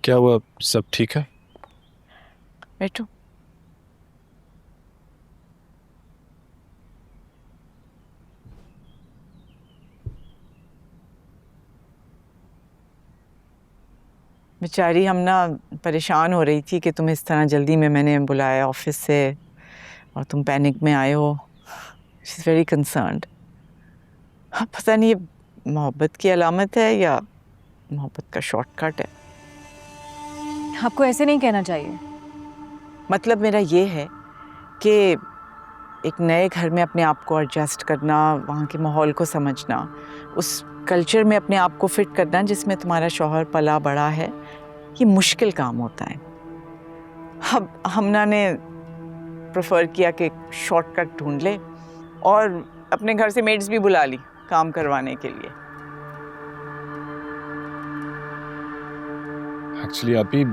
क्या हुआ, सब ठीक है? बैठो। बेचारी हम ना परेशान हो रही थी कि तुम इस तरह जल्दी में मैंने बुलाया ऑफिस से और तुम पैनिक में आए हो। She is very concerned. हाँ, पता नहीं ये मोहब्बत की अलामत है या मोहब्बत का शॉर्टकट है। आपको ऐसे नहीं कहना चाहिए। मतलब मेरा ये है कि एक नए घर में अपने आप को एडजस्ट करना, वहाँ के माहौल को समझना, उस कल्चर में अपने आप को फिट करना जिसमें तुम्हारा शौहर पला बड़ा है, ये मुश्किल काम होता है। अब हमना ने प्रेफर किया कि शॉर्टकट ढूंढ ले और अपने घर से मेड्स भी बुला ली काम करवाने के लिए। एक्चुअली अभी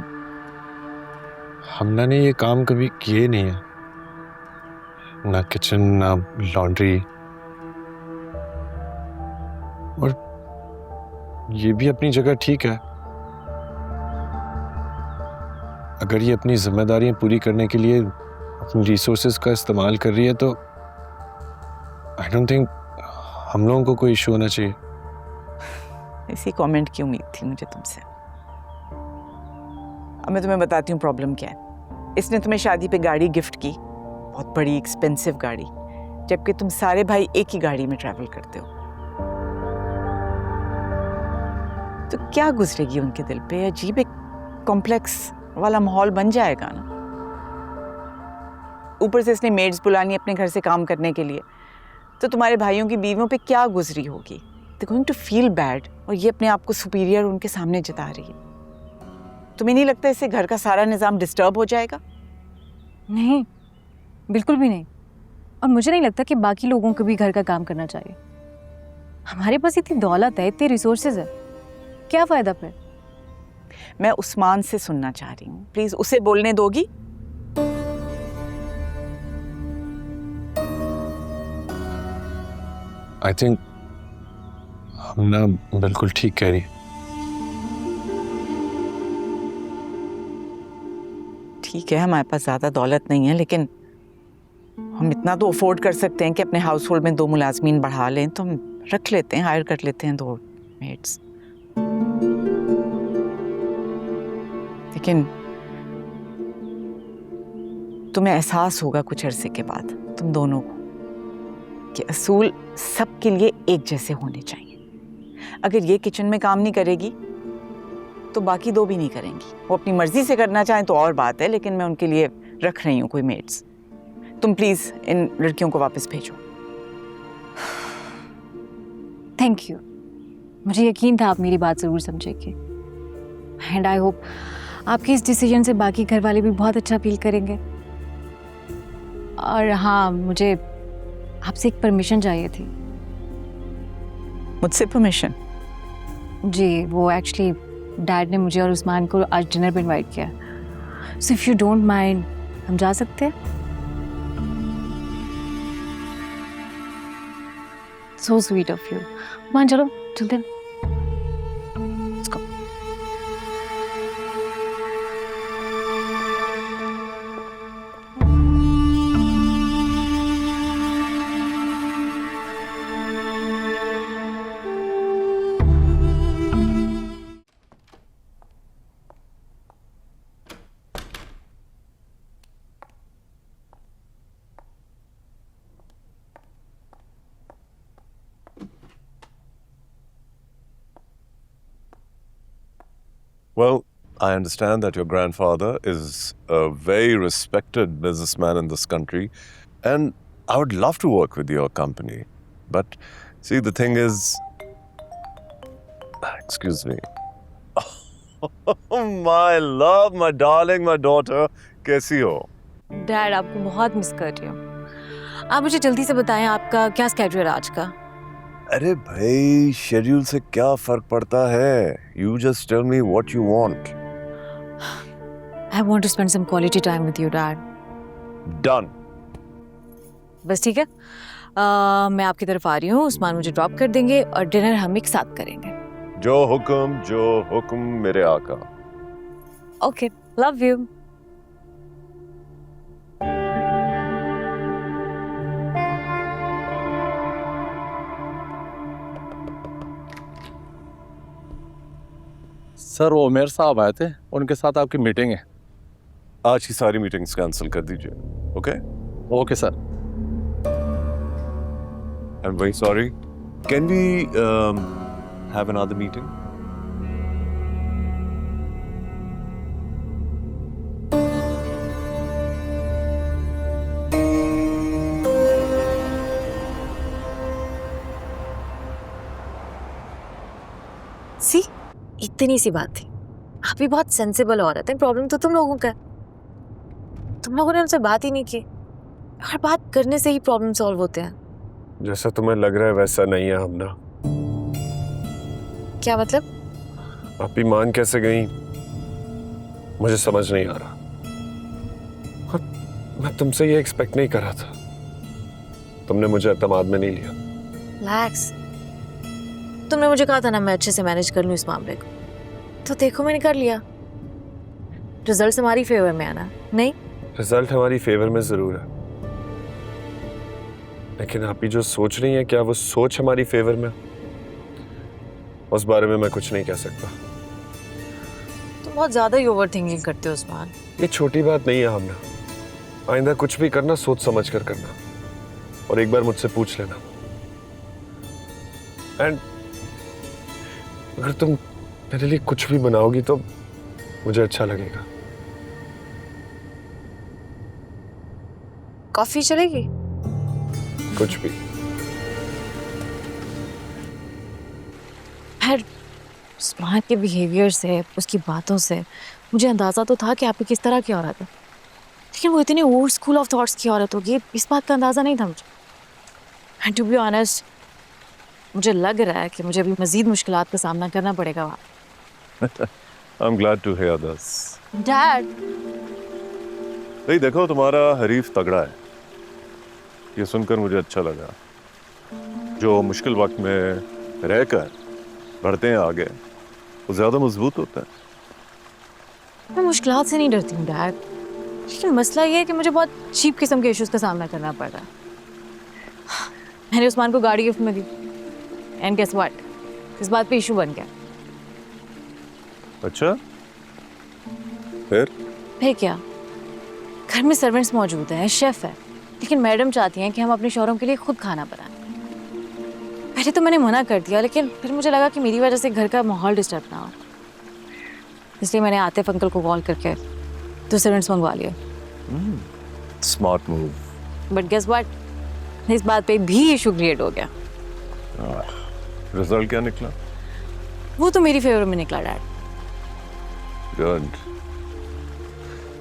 हमने ने ये काम कभी किए नहीं है, ना किचन ना लॉन्ड्री, और ये भी अपनी जगह ठीक है। अगर ये अपनी जिम्मेदारियां पूरी करने के लिए अपनी रिसोर्सेज का इस्तेमाल कर रही है तो आई डोंट थिंक हम लोगों को कोई इशू होना चाहिए। इसी कमेंट की उम्मीद थी मुझे तुमसे। अब मैं तुम्हें बताती हूँ प्रॉब्लम क्या है। इसने तुम्हें शादी पे गाड़ी गिफ्ट की, बहुत बड़ी एक्सपेंसिव गाड़ी, जबकि तुम सारे भाई एक ही गाड़ी में ट्रैवल करते हो। तो क्या गुजरेगी उनके दिल पे? अजीब एक कॉम्प्लेक्स वाला माहौल बन जाएगा ना। ऊपर से इसने मेड्स बुलानी अपने घर से काम करने के लिए, तो तुम्हारे भाइयों की बीवियों पे क्या गुजरी होगी? They going to feel bad, और ये अपने आप को सुपीरियर उनके सामने जता रही है। तुम्हें नहीं लगता इससे घर का सारा निज़ाम डिस्टर्ब हो जाएगा? नहीं, बिल्कुल भी नहीं। और मुझे नहीं लगता कि बाकी लोगों को भी घर का काम करना चाहिए। हमारे पास इतनी दौलत है, इतने रिसोर्सेज है, क्या फायदा फिर? मैं उस्मान से सुनना चाह रही हूँ, प्लीज उसे बोलने दोगी? आई थिंक हम ना बिल्कुल ठीक कह रही है। ठीक है, हमारे पास ज़्यादा दौलत नहीं है, लेकिन हम इतना तो अफोर्ड कर सकते हैं कि अपने हाउस होल्ड में 2 मुलाजमीन बढ़ा लें, तो हम रख लेते हैं, हायर कर लेते हैं 2 मेड्स। लेकिन तुम्हें एहसास होगा कुछ अरसे के बाद, तुम दोनों को, कि असूल सबके लिए एक जैसे होने चाहिए। अगर ये किचन में काम नहीं करेगी तो बाकी 2 भी नहीं करेंगी। वो अपनी मर्जी से करना चाहें तो और बात है, लेकिन मैं उनके लिए रख रही हूँ कोई मेड्स। तुम प्लीज इन लड़कियों को वापस भेजो। Thank you. मुझे यकीन था आप मेरी बात जरूर समझेंगे, एंड आई होप आपके इस डिसीजन से बाकी घर वाले भी बहुत अच्छा फील करेंगे। और हाँ, मुझे आपसे एक परमिशन चाहिए थी। मुझसे परमिशन? जी, वो एक्चुअली डैड ने मुझे और उस्मान को आज डिनर पे इनवाइट किया, so if you don't mind हम जा सकते हैं? So sweet of you. मान चलो चलते हैं। Let's go. Well, I understand that your grandfather is a very respected businessman in this country, and I would love to work with your company. But see, the thing is, excuse me. Oh, my love, my darling, my daughter, कैसी हो? Dad, आपको बहुत miss कर रही हूँ। आप मुझे जल्दी से बताएं आपका क्या स्केड्यूल है आज का? अरे भाई, शेड्यूल से क्या फर्क पड़ता है? You just tell me what you want. I want to spend some quality time with you, Dad. Done. बस ठीक है। मैं आपकी तरफ आ रही हूँ, उस्मान मुझे ड्रॉप कर देंगे और डिनर हम एक साथ करेंगे। जो हुक्म मेरे आका। Okay, love you. सर वो उमेर साहब आए थे, उनके साथ आपकी मीटिंग है। आज की सारी मीटिंग्स कैंसिल कर दीजिए, okay? Okay sir. I am very sorry. Can we have another meeting? सी, इतनी सी बात थी। आप भी बहुत सेंसिबल औरत हैं, प्रॉब्लम तो तुम लोगों का है। तुम लोगों ने उनसे बात ही नहीं की। हर बात करने से ही प्रॉब्लम सॉल्व होते हैं। जैसा तुम्हें लग रहा है वैसा नहीं है हमना। क्या मतलब? आप भी मान कैसे गई मुझे समझ नहीं आ रहा। और मैं तुमसे ये एक्सपेक्ट नहीं कर रहा था। तुमने मुझे एतमाद में नहीं लिया। रिलैक्स। तुमने मुझे कहा था ना मैं अच्छे से मैनेज कर लूं इस मामले को, तो देखो मैंने कर लिया। रिजल्ट हमारी फेवर में आना नहीं। रिजल्ट हमारी फेवर में जरूर है, लेकिन आप ही जो सोच रही हैं क्या वो सोच हमारी फेवर में? उस बारे में मैं कुछ नहीं कह सकता। तुम बहुत ज्यादा ही ओवर थिंकिंग करते हो उस्मान। ये छोटी बात नहीं है हमना। आइंदा कुछ भी करना सोच समझ कर करना, और एक बार मुझसे पूछ लेना। एंड अगर तुम मेरे लिए कुछ भी बनाओगी तो मुझे अच्छा लगेगा। कॉफी चलेगी? कुछ भी। खैर, उस्मान के बिहेवियर से, उसकी बातों से मुझे अंदाजा तो था कि आपकी किस तरह की औरत है, लेकिन वो इतनी ओल्ड स्कूल ऑफ थॉट्स की औरत होगी इस बात का अंदाजा नहीं था मुझे। एंड टू बी ऑनेस्ट, मुझे लग रहा है कि मुझे अभी मजीद मुश्किलात का सामना करना पड़ेगा वहाँ। I am glad to hear this. Dad, भाई देखो, तुम्हारा हरीफ तगड़ा है, ये सुनकर मुझे अच्छा लगा। जो मुश्किल वक्त में रहकर बढ़ते हैं आगे, वो ज्यादा मजबूत होता है। मैं मुश्किलात से नहीं डरती हूँ डैड, लेकिन मसला ये है कि मुझे बहुत चीप किस्म के इश्यूज का सामना करना पड़ रहा है। मैंने उस्मान को गाड़ी गिफ्ट में दी, एंड गेस व्हाट, इस बात पे इशू बन गया। अच्छा, फिर क्या, घर में सर्वेंट्स मौजूद हैं, शेफ है, लेकिन मैडम चाहती हैं कि हम अपने शौहरों के लिए खुद खाना बनाएं। पहले तो मैंने मना कर दिया, लेकिन फिर मुझे लगा कि मेरी वजह से घर का माहौल डिस्टर्ब ना हो, इसलिए मैंने आतिफ अंकल को कॉल करके तो सर्वेंट्स मंगवा लिए। Smart move. But guess what, इस बात पे भी इशू क्रिएट हो गया। रिजल्ट क्या निकला? वो तो मेरी फेवर में निकला डैड। गुड।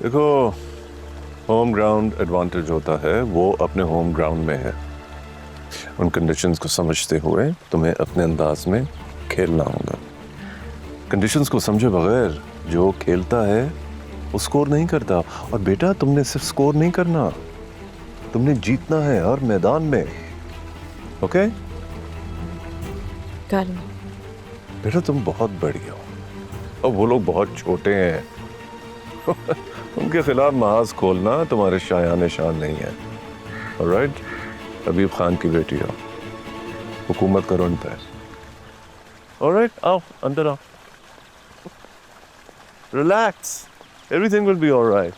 देखो, होम ग्राउंड एडवांटेज होता है, वो अपने होम ग्राउंड में है। उन कंडीशंस को समझते हुए तुम्हें अपने अंदाज में खेलना होगा। कंडीशंस को समझे बगैर जो खेलता है वो स्कोर नहीं करता। और बेटा, तुमने सिर्फ स्कोर नहीं करना, तुमने जीतना है हर मैदान में। ओके? बेटा, तुम बहुत बड़ी हो और वो लोग बहुत छोटे हैं। उनके खिलाफ महाज खोलना तुम्हारे शायान शान नहीं है। ऑलराइट? हबीब खान की बेटी हो, हुकूमत करो उन पर। ऑलराइट, आओ अंदर आओ। Relax, everything will be alright.